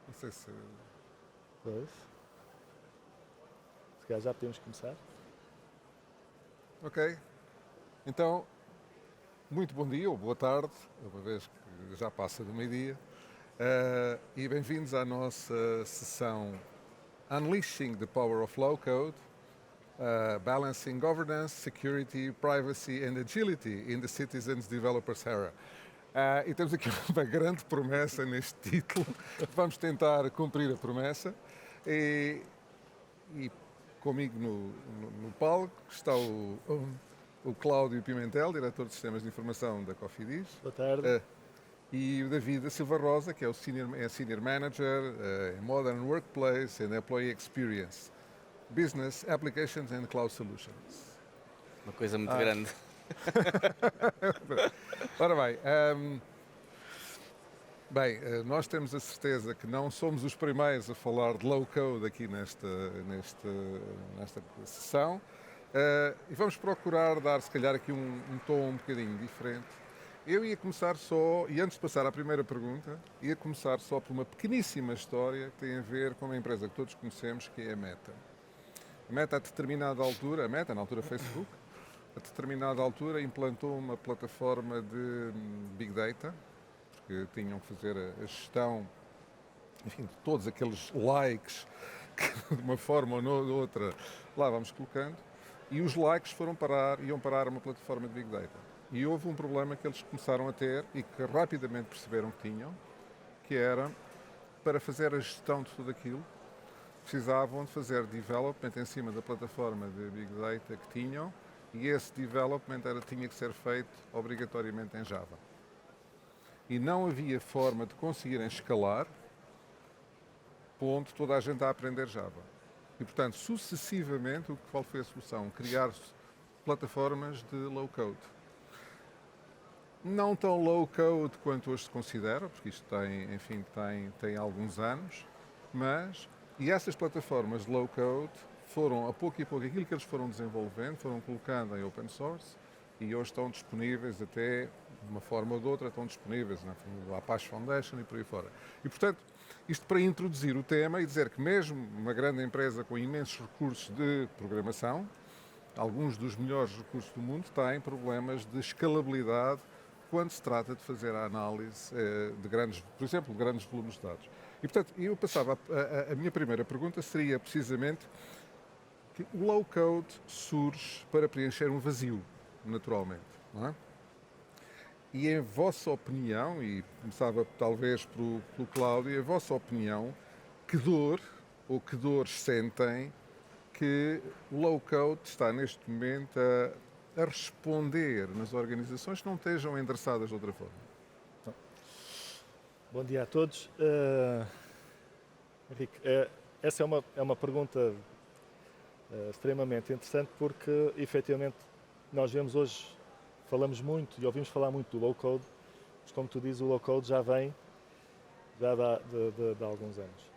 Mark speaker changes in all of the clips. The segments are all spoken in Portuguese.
Speaker 1: Não sei se...
Speaker 2: Pois. Se calhar já podemos começar.
Speaker 1: Ok. Então, muito bom dia ou boa tarde, uma vez que já passa do meio-dia, e bem-vindos à nossa sessão Unleashing the Power of Low Code, Balancing Governance, Security, Privacy and Agility in the Citizens Developers Era. E temos aqui uma grande promessa neste título. Vamos tentar cumprir a promessa. E comigo no palco está o Cláudio Pimentel, diretor de Sistemas de Informação da Cofidis.
Speaker 2: Boa tarde.
Speaker 1: E o David Silva Rosa, que é o Senior Manager em Modern Workplace and Employee Experience, Business Applications and Cloud Solutions.
Speaker 3: Uma coisa muito grande.
Speaker 1: Ora bem, nós temos a certeza que não somos os primeiros a falar de low code aqui nesta sessão, e vamos procurar dar se calhar aqui um tom um bocadinho diferente. Eu ia começar só, e antes de passar à primeira pergunta, ia começar só por uma pequeníssima história que tem a ver com uma empresa que todos conhecemos, que é a Meta. A Meta, a determinada altura, na altura Facebook, a determinada altura implantou uma plataforma de Big Data, porque tinham que fazer a gestão, enfim, de todos aqueles likes que de uma forma ou de outra lá vamos colocando, e os likes iam parar a uma plataforma de Big Data. E houve um problema que eles começaram a ter e que rapidamente perceberam que tinham, que era, para fazer a gestão de tudo aquilo, precisavam de fazer development em cima da plataforma de Big Data que tinham, e esse development tinha que ser feito obrigatoriamente em Java. E não havia forma de conseguirem escalar, ponto, toda a gente a aprender Java. E, portanto, sucessivamente, qual foi a solução? Criar plataformas de low-code. Não tão low-code quanto hoje se considera, porque isto tem alguns anos, e essas plataformas de low-code foram, a pouco e pouco, aquilo que eles foram desenvolvendo, foram colocando em open source, e hoje estão disponíveis até, de uma forma ou de outra, estão disponíveis na Apache Foundation e por aí fora. E, portanto, isto para introduzir o tema e dizer que mesmo uma grande empresa com imensos recursos de programação, alguns dos melhores recursos do mundo, têm problemas de escalabilidade quando se trata de fazer a análise de grandes, por exemplo, de grandes volumes de dados. E, portanto, eu passava, a minha primeira pergunta seria precisamente que o low-code surge para preencher um vazio, naturalmente, não é? E em vossa opinião, e começava talvez pelo Cláudio, em vossa opinião, que dores sentem que o low-code está neste momento a responder nas organizações que não estejam endereçadas de outra forma?
Speaker 2: Bom dia a todos. Henrique, essa é uma pergunta extremamente interessante porque, efetivamente, nós vemos hoje, falamos muito e ouvimos falar muito do low-code, mas, como tu dizes, o low-code já vem de alguns anos.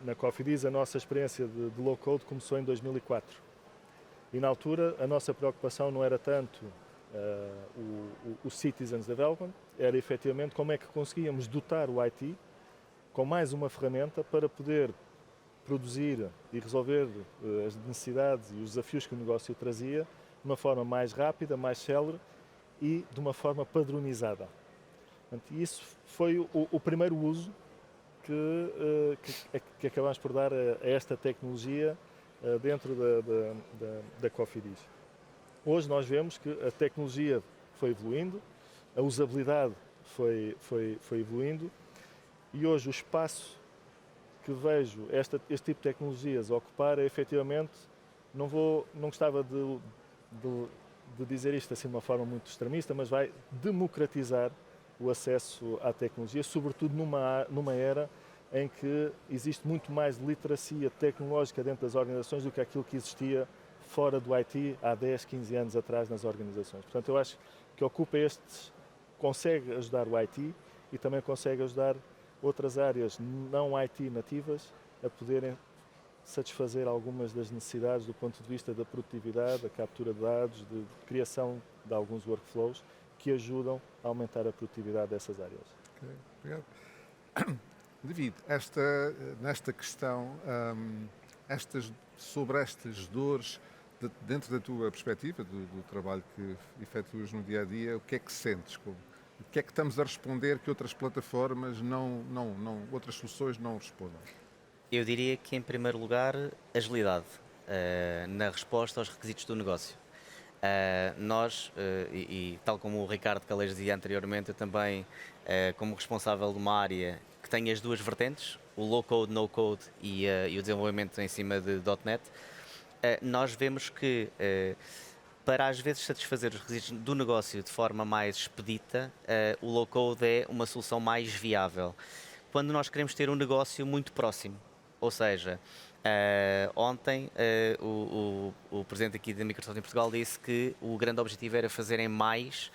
Speaker 2: Na Cofidis, a nossa experiência de low-code começou em 2004. E, na altura, a nossa preocupação não era tanto o Citizens Development, era efetivamente como é que conseguíamos dotar o IT com mais uma ferramenta para poder produzir e resolver as necessidades e os desafios que o negócio trazia de uma forma mais rápida, mais célere e de uma forma padronizada. Portanto, isso foi o primeiro uso que acabámos por dar a esta tecnologia dentro da Cofidis. Hoje nós vemos que a tecnologia foi evoluindo, a usabilidade foi evoluindo e hoje o espaço que vejo este tipo de tecnologias ocupar é efetivamente, não gostava de dizer isto assim de uma forma muito extremista, mas vai democratizar o acesso à tecnologia, sobretudo numa era em que existe muito mais literacia tecnológica dentro das organizações do que aquilo que existia fora do IT há 10, 15 anos atrás nas organizações. Portanto, eu acho que ocupa estes, consegue ajudar o IT e também consegue ajudar outras áreas não IT nativas a poderem satisfazer algumas das necessidades do ponto de vista da produtividade, da captura de dados, de criação de alguns workflows que ajudam a aumentar a produtividade dessas áreas.
Speaker 1: Ok, obrigado. David, nesta questão, sobre estas dores, dentro da tua perspectiva, do trabalho que efetuas no dia a dia, o que é que sentes? O que é que estamos a responder que outras plataformas outras soluções não respondem?
Speaker 3: Eu diria que, em primeiro lugar, agilidade na resposta aos requisitos do negócio. Nós, tal como o Ricardo Calais dizia anteriormente, eu também, como responsável de uma área que tem as duas vertentes, o low-code, no-code e o desenvolvimento em cima de .NET, nós vemos que, para às vezes satisfazer os requisitos do negócio de forma mais expedita, o low-code é uma solução mais viável. Quando nós queremos ter um negócio muito próximo, ou seja, ontem o presidente aqui da Microsoft em Portugal disse que o grande objetivo era fazerem mais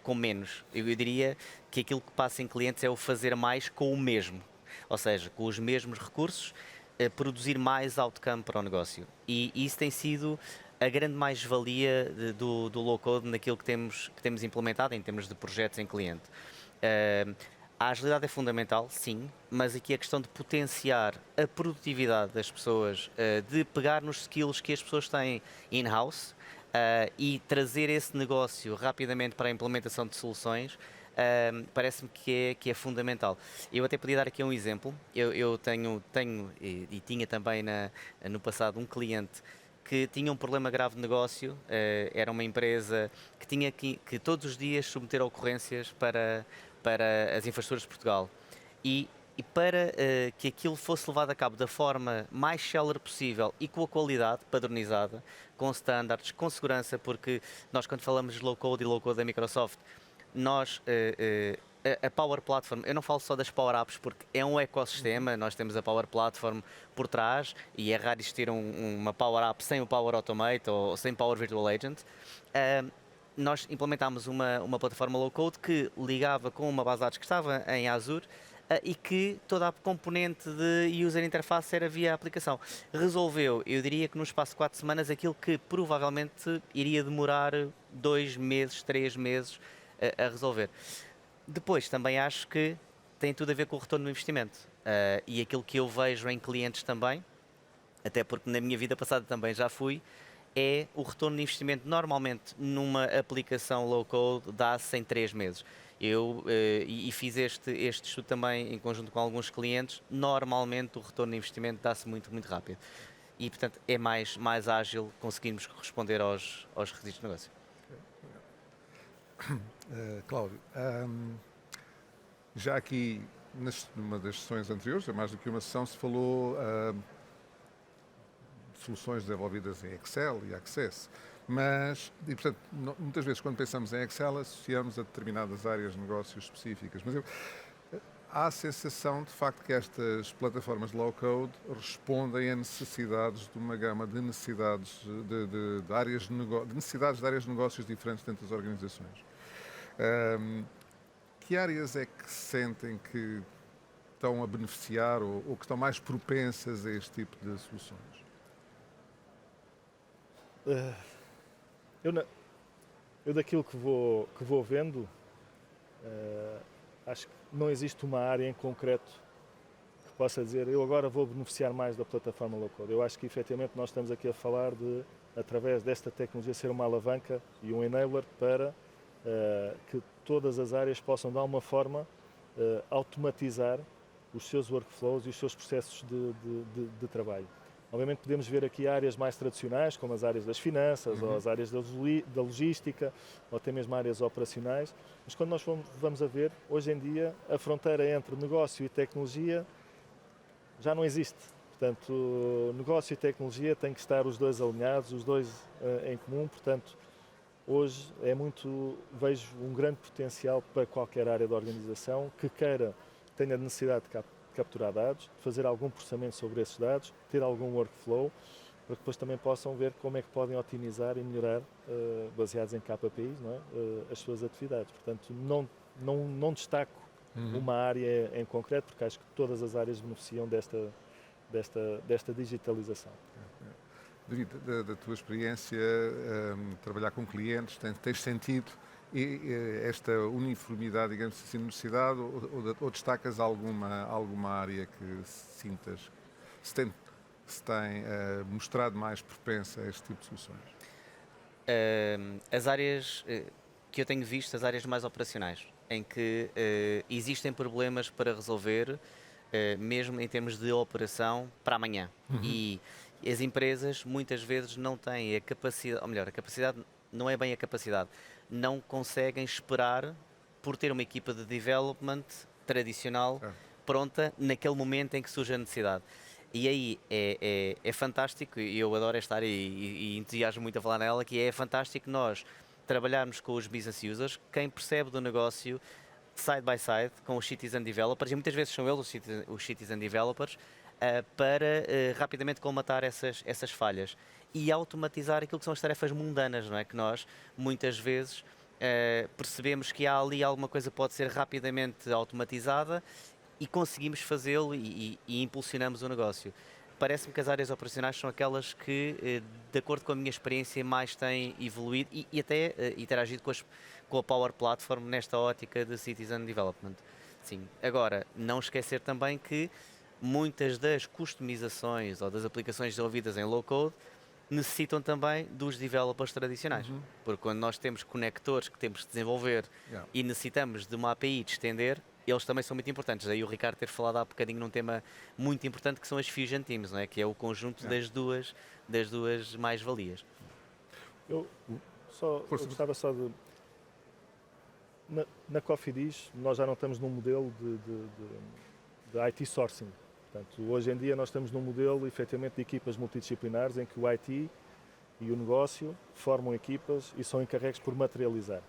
Speaker 3: com menos. Eu diria que aquilo que passa em clientes é o fazer mais com o mesmo, ou seja, com os mesmos recursos, produzir mais outcome para o negócio. E isso tem sido a grande mais-valia do low-code naquilo que temos implementado em termos de projetos em cliente. A agilidade é fundamental, sim, mas aqui a questão de potenciar a produtividade das pessoas, de pegar nos skills que as pessoas têm in-house e trazer esse negócio rapidamente para a implementação de soluções, parece-me que é fundamental. Eu até podia dar aqui um exemplo. Eu tenho e tinha também no passado um cliente que tinha um problema grave de negócio. Era uma empresa que tinha que todos os dias submeter ocorrências para as infraestruturas de Portugal. E para que aquilo fosse levado a cabo da forma mais célere possível e com a qualidade padronizada, com standards, com segurança, porque nós, quando falamos de low-code e low-code da Microsoft, nós, a Power Platform, eu não falo só das Power Apps porque é um ecossistema. Nós temos a Power Platform por trás e é raro existir uma Power App sem o Power Automate ou sem Power Virtual Agent. Nós implementámos uma plataforma low-code que ligava com uma base de dados que estava em Azure e que toda a componente de user interface era via aplicação. Resolveu, eu diria que no espaço de 4 semanas, aquilo que provavelmente iria demorar 2 meses, 3 meses a resolver. Depois, também acho que tem tudo a ver com o retorno do investimento. E aquilo que eu vejo em clientes também, até porque na minha vida passada também já fui, é o retorno de investimento. Normalmente numa aplicação low-code dá-se em 3 meses. Eu fiz este estudo também em conjunto com alguns clientes. Normalmente o retorno de investimento dá-se muito, muito rápido. E, portanto, é mais ágil conseguirmos responder aos requisitos de negócio.
Speaker 1: Cláudio, já aqui numa das sessões anteriores, mais do que uma sessão, se falou soluções desenvolvidas em Excel e Access, e, portanto, muitas vezes quando pensamos em Excel associamos a determinadas áreas de negócios específicas, mas há a sensação de facto que estas plataformas de low-code respondem a necessidades de uma gama de necessidades de áreas de áreas de negócios diferentes dentro das organizações. Que áreas é que sentem que estão a beneficiar ou que estão mais propensas a este tipo de soluções?
Speaker 2: Eu daquilo que vou vendo, acho que não existe uma área em concreto que possa dizer eu agora vou beneficiar mais da plataforma low-code. Eu acho que efetivamente nós estamos aqui a falar de, através desta tecnologia, ser uma alavanca e um enabler para que todas as áreas possam de alguma forma automatizar os seus workflows e os seus processos de trabalho. Obviamente podemos ver aqui áreas mais tradicionais, como as áreas das finanças, ou as áreas da logística, ou até mesmo áreas operacionais, mas quando nós vamos a ver, hoje em dia, a fronteira entre negócio e tecnologia já não existe. Portanto, negócio e tecnologia têm que estar os dois alinhados, os dois em comum. Portanto, hoje vejo um grande potencial para qualquer área da organização que tenha necessidade de capturar dados, fazer algum processamento sobre esses dados, ter algum workflow, para que depois também possam ver como é que podem otimizar e melhorar, baseados em KPIs, não é? As suas atividades. Portanto, não destaco uma área em concreto, porque acho que todas as áreas beneficiam desta digitalização.
Speaker 1: David, da tua experiência, trabalhar com clientes, tens sentido esta uniformidade, digamos assim, na universidade, ou destacas alguma área que sintas se tem mostrado mais propensa a este tipo de soluções?
Speaker 3: As áreas que eu tenho visto, as áreas mais operacionais, em que existem problemas para resolver, mesmo em termos de operação, para amanhã. E as empresas muitas vezes não têm a capacidade, ou melhor, a capacidade não é bem a capacidade, não conseguem esperar por ter uma equipa de development tradicional pronta naquele momento em que surge a necessidade. E aí é fantástico, e eu adoro esta área e entusiasmo muito a falar nela, que é fantástico nós trabalharmos com os business users, quem percebe do negócio side by side com os citizen developers, e muitas vezes são eles os citizen developers, para rapidamente colmatar essas falhas e automatizar aquilo que são as tarefas mundanas, não é? Que nós muitas vezes percebemos que há ali alguma coisa que pode ser rapidamente automatizada e conseguimos fazê-lo e impulsionamos o negócio. Parece-me que as áreas operacionais são aquelas que, de acordo com a minha experiência, mais têm evoluído e até interagido com a Power Platform nesta ótica de Citizen Development. Sim. Agora, não esquecer também que muitas das customizações ou das aplicações desenvolvidas em low-code necessitam também dos developers tradicionais. Porque quando nós temos conectores que temos de desenvolver e necessitamos de uma API de estender, eles também são muito importantes. Daí o Ricardo ter falado há bocadinho num tema muito importante que são as Fusion Teams, não é? Que é o conjunto das duas mais-valias.
Speaker 2: Eu gostava só de... Na Cofidis, nós já não estamos num modelo de IT sourcing. Portanto, hoje em dia nós estamos num modelo, efetivamente, de equipas multidisciplinares em que o IT e o negócio formam equipas e são encarregues por materializar.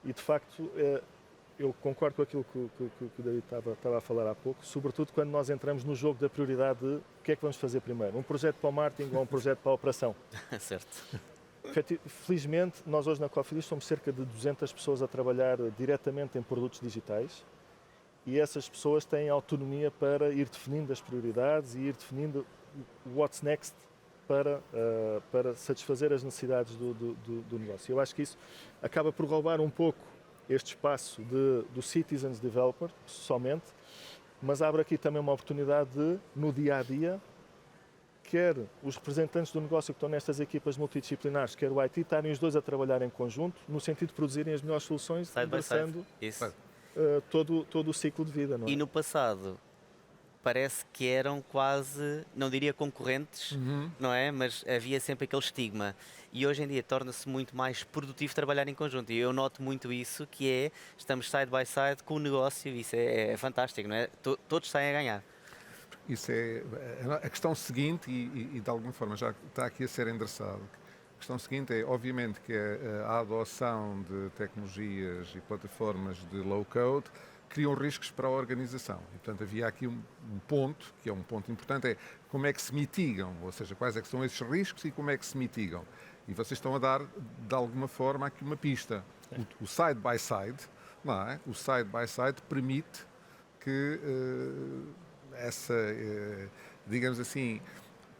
Speaker 2: E, de facto, eu concordo com aquilo que o David estava a falar há pouco, sobretudo quando nós entramos no jogo da prioridade de o que é que vamos fazer primeiro, um projeto para o marketing ou um projeto para a operação.
Speaker 3: Certo.
Speaker 2: Felizmente, nós hoje na Cofidis somos cerca de 200 pessoas a trabalhar diretamente em produtos digitais e essas pessoas têm autonomia para ir definindo as prioridades e ir definindo o what's next para satisfazer as necessidades do negócio. Eu acho que isso acaba por roubar um pouco este espaço do Citizens Developer, somente, mas abre aqui também uma oportunidade de, no dia-a-dia, quer os representantes do negócio que estão nestas equipas multidisciplinares, quer o IT, estarem os dois a trabalhar em conjunto, no sentido de produzirem as melhores soluções, abraçando todo o ciclo de vida. Não é?
Speaker 3: E no passado, parece que eram quase, não diria concorrentes, não é? Mas havia sempre aquele estigma. E hoje em dia torna-se muito mais produtivo trabalhar em conjunto. E eu noto muito isso, que é, estamos side by side com o negócio, isso é fantástico, não é? Todos saem a ganhar.
Speaker 1: Isso é a questão seguinte e de alguma forma já está aqui a ser endereçado. A questão seguinte é, obviamente, que a adoção de tecnologias e plataformas de low-code criam riscos para a organização. E, portanto, havia aqui um ponto, que é um ponto importante, é como é que se mitigam, ou seja, quais é que são esses riscos e como é que se mitigam. E vocês estão a dar, de alguma forma, aqui uma pista. O side-by-side, não é? O side-by-side permite que digamos assim,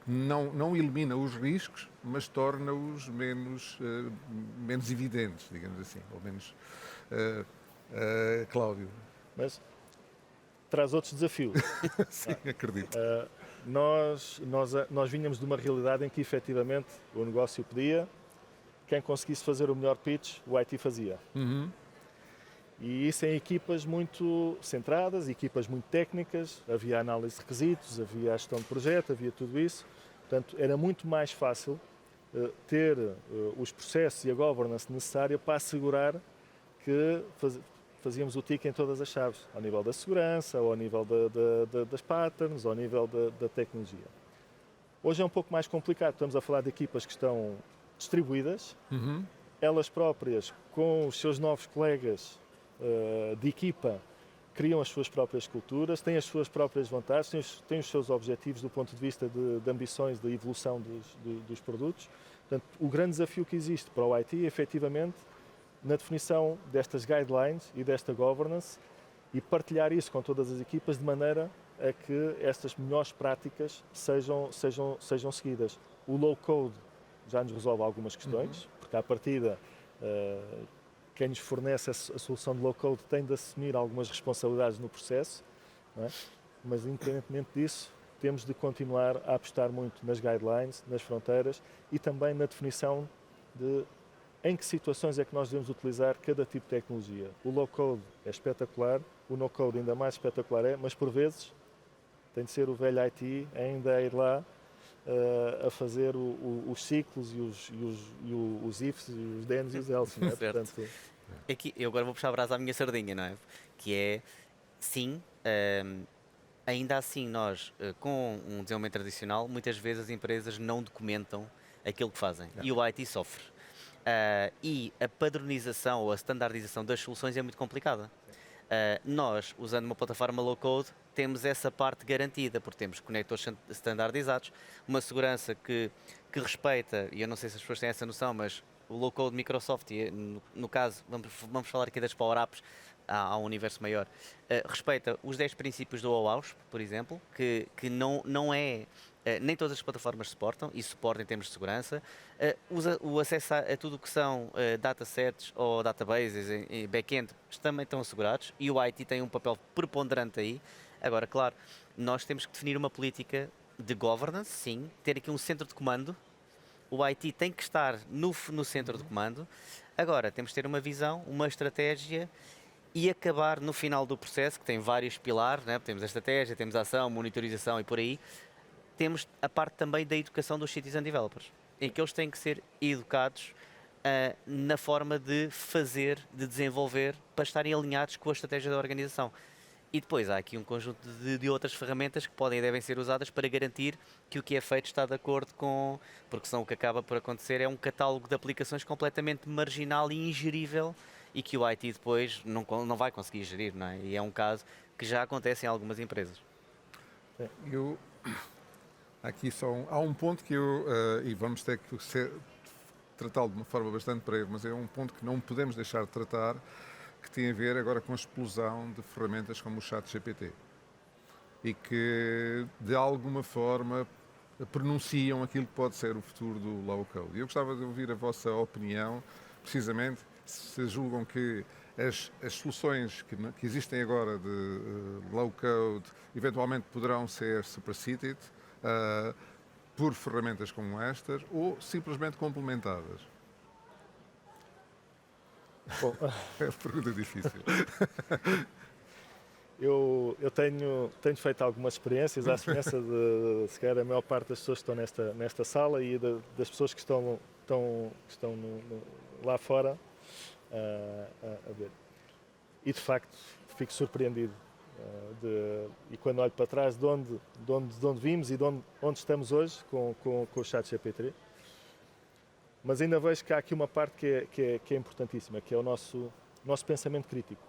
Speaker 1: não elimina os riscos, mas torna-os menos evidentes, digamos assim, ou menos... Cláudio.
Speaker 2: Mas traz outros desafios.
Speaker 1: Sim, acredito.
Speaker 2: Nós vinhamos de uma realidade em que, efetivamente, o negócio pedia, quem conseguisse fazer o melhor pitch, o IT fazia. E isso em equipas muito centradas, equipas muito técnicas, havia análise de requisitos, havia a gestão de projeto, havia tudo isso. Portanto, era muito mais fácil ter os processos e a governance necessária para assegurar que fazíamos o tick em todas as chaves, ao nível da segurança, ao nível das patterns, ao nível da tecnologia. Hoje é um pouco mais complicado, estamos a falar de equipas que estão distribuídas, elas próprias, com os seus novos colegas de equipa, criam as suas próprias culturas, têm as suas próprias vantagens, têm os seus objetivos do ponto de vista de ambições de evolução dos produtos. Portanto, o grande desafio que existe para o IT é, efetivamente, na definição destas guidelines e desta governance e partilhar isso com todas as equipas de maneira a que estas melhores práticas sejam seguidas. O low-code já nos resolve algumas questões, porque à partida quem nos fornece a solução de low-code tem de assumir algumas responsabilidades no processo, não é? Mas independentemente disso, temos de continuar a apostar muito nas guidelines, nas fronteiras e também na definição de em que situações é que nós devemos utilizar cada tipo de tecnologia. O low-code é espetacular, o no-code ainda mais espetacular é, mas por vezes tem de ser o velho IT ainda a ir lá a fazer os ciclos e os ifs, e os thens e os else. Não é?
Speaker 3: Portanto, aqui, eu agora vou puxar a brasa à minha sardinha, não é? Que é, sim, ainda assim nós, com um desenvolvimento tradicional, muitas vezes as empresas não documentam aquilo que fazem e o IT sofre. E a padronização ou a standardização das soluções é muito complicada. Nós, usando uma plataforma low-code, temos essa parte garantida, porque temos conectores standardizados, uma segurança que respeita, e eu não sei se as pessoas têm essa noção, mas o low-code Microsoft, e no caso, vamos falar aqui das Power-Apps, há um universo maior, respeita os 10 princípios do OAuth, por exemplo, que não é... nem todas as plataformas suportam, e suportam em termos de segurança. O acesso a tudo o que são datasets ou databases em back-end também estão assegurados, e o IT tem um papel preponderante aí. Agora, claro, nós temos que definir uma política de governance, sim, ter aqui um centro de comando. O IT tem que estar no centro de comando. Agora, temos que ter uma visão, uma estratégia e acabar no final do processo, que tem vários pilares, né? Temos a estratégia, temos a ação, monitorização e por aí. Temos a parte também da educação dos citizen developers, em que eles têm que ser educados na forma de fazer, de desenvolver, para estarem alinhados com a estratégia da organização. E depois há aqui um conjunto de outras ferramentas que podem e devem ser usadas para garantir que o que é feito está de acordo com... Porque senão o que acaba por acontecer é um catálogo de aplicações completamente marginal e ingerível e que o IT depois não vai conseguir gerir, não é? E é um caso que já acontece em algumas empresas.
Speaker 1: Aqui há um ponto que e vamos ter que tratá-lo de uma forma bastante breve, mas é um ponto que não podemos deixar de tratar, que tem a ver agora com a explosão de ferramentas como o ChatGPT e que, de alguma forma, pronunciam aquilo que pode ser o futuro do low-code. Eu gostava de ouvir a vossa opinião, precisamente, se julgam que as soluções que existem agora de low-code eventualmente poderão ser superseded por ferramentas como estas ou simplesmente complementadas?
Speaker 2: Bom,
Speaker 1: é uma pergunta difícil.
Speaker 2: Eu tenho feito algumas experiências à semelhança de, se calhar, a maior parte das pessoas que estão nesta sala e das pessoas que estão lá fora a ver. E, de facto, fico surpreendido. E quando olho para trás de onde vimos e onde estamos hoje com o ChatGPT. Mas ainda vejo que há aqui uma parte que é importantíssima, que é o nosso pensamento crítico.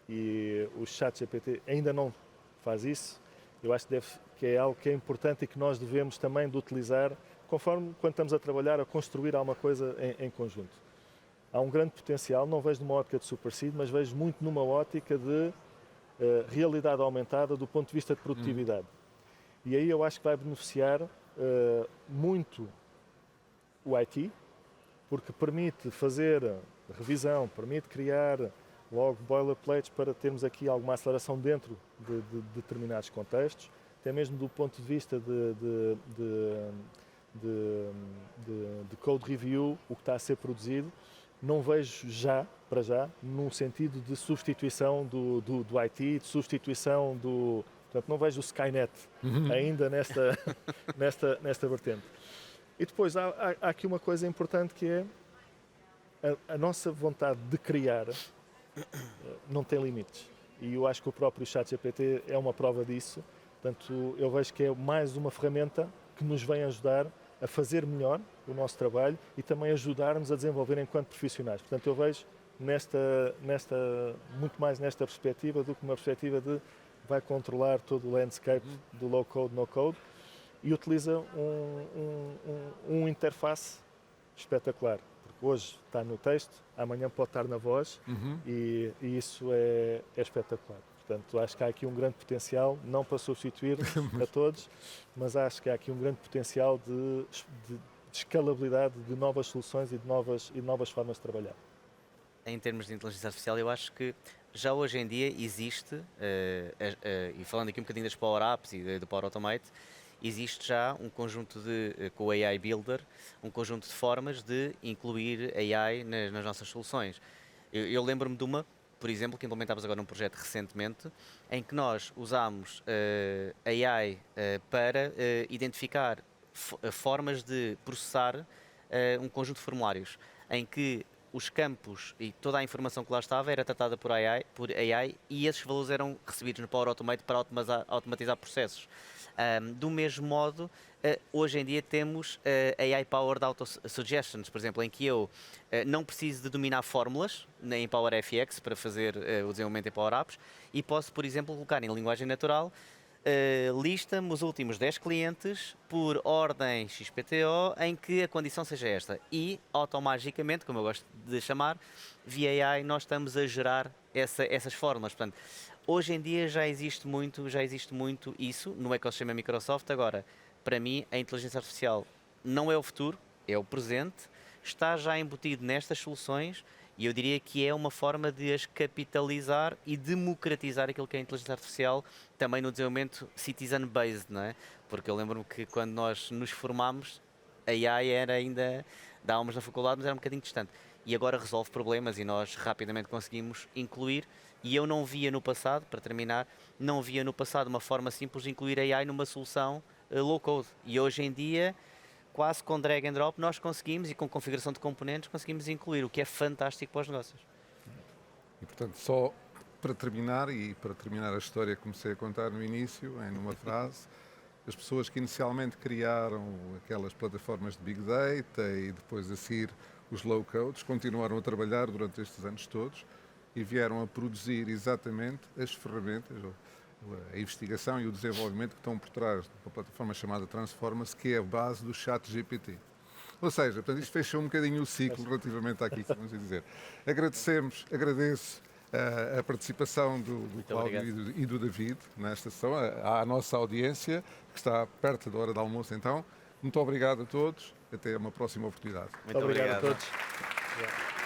Speaker 2: E o ChatGPT ainda não faz isso. Eu acho que é algo que é importante e que nós devemos também de utilizar conforme quando estamos a trabalhar, a construir alguma coisa em conjunto. Há um grande potencial, não vejo numa ótica de supersede, mas vejo muito numa ótica de realidade aumentada do ponto de vista de produtividade. E aí eu acho que vai beneficiar muito o IT, porque permite fazer revisão, permite criar logo boilerplates para termos aqui alguma aceleração dentro de determinados contextos, até mesmo do ponto de vista de code review, o que está a ser produzido, não vejo para já, num sentido de substituição do IT, de substituição do... Portanto, não vejo o Skynet ainda nesta vertente. E depois há aqui uma coisa importante que é a nossa vontade de criar não tem limites. E eu acho que o próprio ChatGPT é uma prova disso. Portanto, eu vejo que é mais uma ferramenta que nos vem ajudar a fazer melhor o nosso trabalho e também ajudar-nos a desenvolver enquanto profissionais. Portanto, eu vejo muito mais nesta perspectiva do que uma perspectiva de vai controlar todo o landscape do low-code, no-code, e utiliza um interface espetacular, porque hoje está no texto, amanhã pode estar na voz, e isso é espetacular. Portanto, acho que há aqui um grande potencial, não para substituir a todos, mas acho que há aqui um grande potencial de escalabilidade de novas soluções e de novas formas de trabalhar.
Speaker 3: Em termos de inteligência artificial, eu acho que já hoje em dia existe, e falando aqui um bocadinho das Power Apps e do Power Automate, existe já um conjunto com o AI Builder, um conjunto de formas de incluir AI nas nossas soluções. Eu lembro-me de uma, por exemplo, que implementámos agora num projeto recentemente, em que nós usámos AI para identificar formas de processar um conjunto de formulários, em que os campos e toda a informação que lá estava era tratada por AI e esses valores eram recebidos no Power Automate para automatizar processos. Do mesmo modo, hoje em dia temos AI Powered Auto Suggestions, por exemplo, em que eu não preciso de dominar fórmulas em Power FX para fazer o desenvolvimento em Power Apps e posso, por exemplo, colocar em linguagem natural lista-me os últimos 10 clientes por ordem XPTO em que a condição seja esta e automaticamente, como eu gosto de chamar, via AI nós estamos a gerar essas fórmulas. Portanto, hoje em dia já existe muito isso no ecossistema Microsoft. Agora, para mim, a inteligência artificial não é o futuro, é o presente, está já embutido nestas soluções e eu diria que é uma forma de as capitalizar e democratizar aquilo que é a inteligência artificial também no desenvolvimento citizen-based, não é? Porque eu lembro-me que quando nós nos formámos, a AI era ainda, dávamos na faculdade, mas era um bocadinho distante. E agora resolve problemas e nós rapidamente conseguimos incluir. E eu não via no passado, para terminar, não via no passado uma forma simples de incluir AI numa solução low-code. E hoje em dia, quase com drag and drop, nós conseguimos, e com configuração de componentes, conseguimos incluir, o que é fantástico para os negócios.
Speaker 1: E, portanto, só para terminar, e para terminar a história que comecei a contar no início, em uma frase, as pessoas que inicialmente criaram aquelas plataformas de Big Data e depois a seguir os low-codes, continuaram a trabalhar durante estes anos todos e vieram a produzir exatamente as ferramentas, a investigação e o desenvolvimento que estão por trás de uma plataforma chamada Transformers, que é a base do ChatGPT. Ou seja, portanto, isto fecha um bocadinho o ciclo relativamente àquilo que vamos dizer. Agradeço a participação do Cláudio e do David nesta sessão, à nossa audiência, que está perto da hora do almoço, então. Muito obrigado a todos, até uma próxima oportunidade.
Speaker 3: Muito
Speaker 2: obrigado a
Speaker 3: obrigado.
Speaker 2: todos. Obrigado.